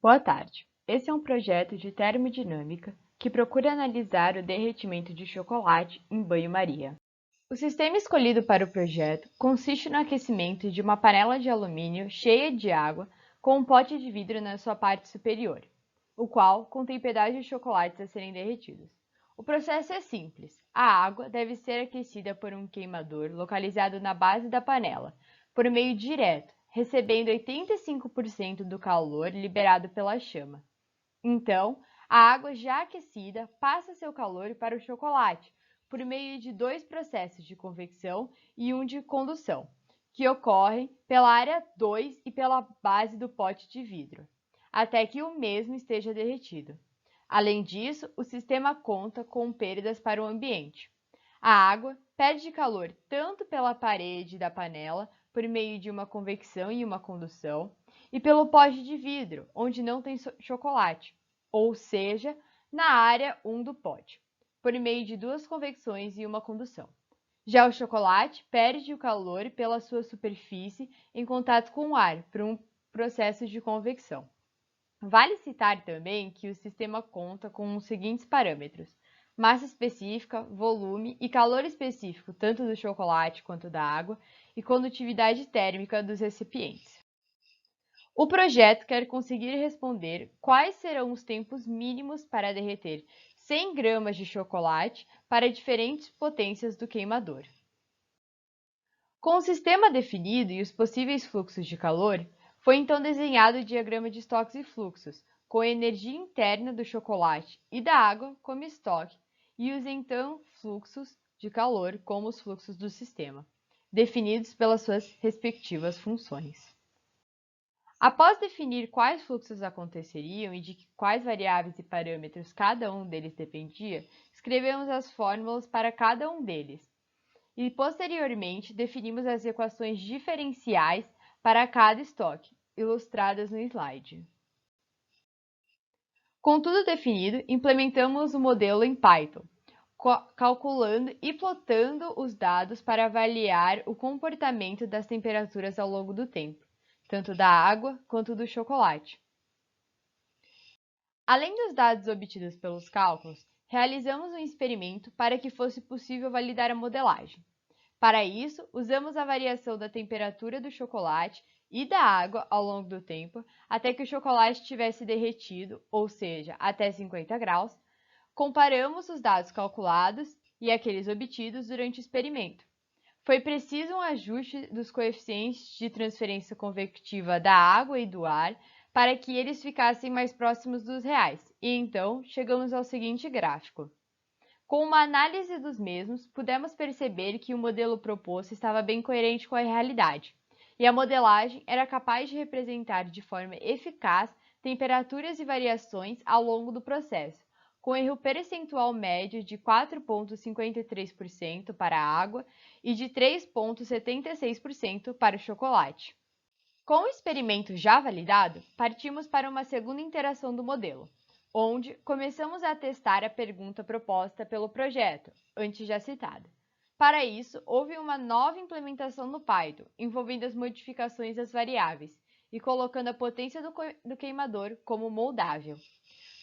Boa tarde. Esse é um projeto de termodinâmica que procura analisar o derretimento de chocolate em banho-maria. O sistema escolhido para o projeto consiste no aquecimento de uma panela de alumínio cheia de água com um pote de vidro na sua parte superior, o qual contém pedaços de chocolates a serem derretidos. O processo é simples. A água deve ser aquecida por um queimador localizado na base da panela, por meio direto, recebendo 85% do calor liberado pela chama. Então, a água já aquecida passa seu calor para o chocolate, por meio de dois processos de convecção e um de condução, que ocorrem pela área 2 e pela base do pote de vidro, até que o mesmo esteja derretido. Além disso, o sistema conta com perdas para o ambiente. A água perde calor tanto pela parede da panela, por meio de uma convecção e uma condução, e pelo pote de vidro, onde não tem chocolate, ou seja, na área 1 do pote, por meio de duas convecções e uma condução. Já o chocolate perde o calor pela sua superfície em contato com o ar, por um processo de convecção. Vale citar também que o sistema conta com os seguintes parâmetros: massa específica, volume e calor específico tanto do chocolate quanto da água e condutividade térmica dos recipientes. O projeto quer conseguir responder quais serão os tempos mínimos para derreter 100 gramas de chocolate para diferentes potências do queimador. Com o sistema definido e os possíveis fluxos de calor, foi então desenhado o diagrama de estoques e fluxos, com a energia interna do chocolate e da água como estoque, e os então fluxos de calor como os fluxos do sistema, definidos pelas suas respectivas funções. Após definir quais fluxos aconteceriam e de quais variáveis e parâmetros cada um deles dependia, escrevemos as fórmulas para cada um deles e, posteriormente, definimos as equações diferenciais para cada estoque, ilustradas no slide. Com tudo definido, implementamos o modelo em Python, calculando e plotando os dados para avaliar o comportamento das temperaturas ao longo do tempo, tanto da água quanto do chocolate. Além dos dados obtidos pelos cálculos, realizamos um experimento para que fosse possível validar a modelagem. Para isso, usamos a variação da temperatura do chocolate e da água ao longo do tempo, até que o chocolate tivesse derretido, ou seja, até 50 graus. Comparamos os dados calculados e aqueles obtidos durante o experimento. Foi preciso um ajuste dos coeficientes de transferência convectiva da água e do ar para que eles ficassem mais próximos dos reais, e então chegamos ao seguinte gráfico. Com uma análise dos mesmos, pudemos perceber que o modelo proposto estava bem coerente com a realidade, e a modelagem era capaz de representar de forma eficaz temperaturas e variações ao longo do processo, com erro percentual médio de 4,53% para a água e de 3,76% para o chocolate. Com o experimento já validado, partimos para uma segunda interação do modelo, onde começamos a testar a pergunta proposta pelo projeto, antes já citada. Para isso, houve uma nova implementação no Python, envolvendo as modificações das variáveis e colocando a potência do queimador como moldável.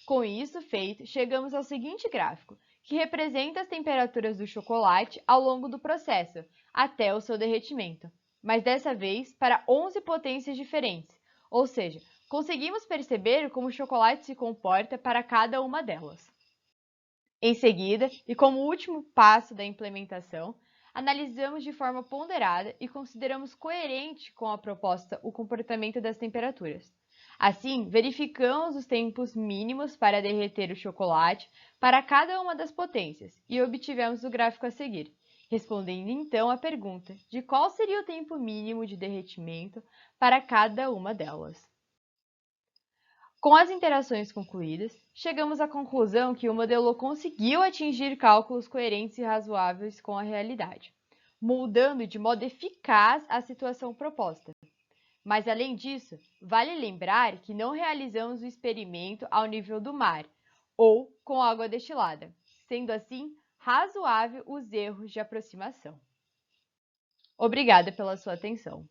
Com isso feito, chegamos ao seguinte gráfico, que representa as temperaturas do chocolate ao longo do processo, até o seu derretimento, mas dessa vez para 11 potências diferentes, ou seja, conseguimos perceber como o chocolate se comporta para cada uma delas. Em seguida, e como último passo da implementação, analisamos de forma ponderada e consideramos coerente com a proposta o comportamento das temperaturas. Assim, verificamos os tempos mínimos para derreter o chocolate para cada uma das potências e obtivemos o gráfico a seguir, respondendo então à pergunta de qual seria o tempo mínimo de derretimento para cada uma delas. Com as interações concluídas, chegamos à conclusão que o modelo conseguiu atingir cálculos coerentes e razoáveis com a realidade, moldando de modo eficaz a situação proposta. Mas, além disso, vale lembrar que não realizamos o experimento ao nível do mar ou com água destilada, sendo assim razoável os erros de aproximação. Obrigada pela sua atenção.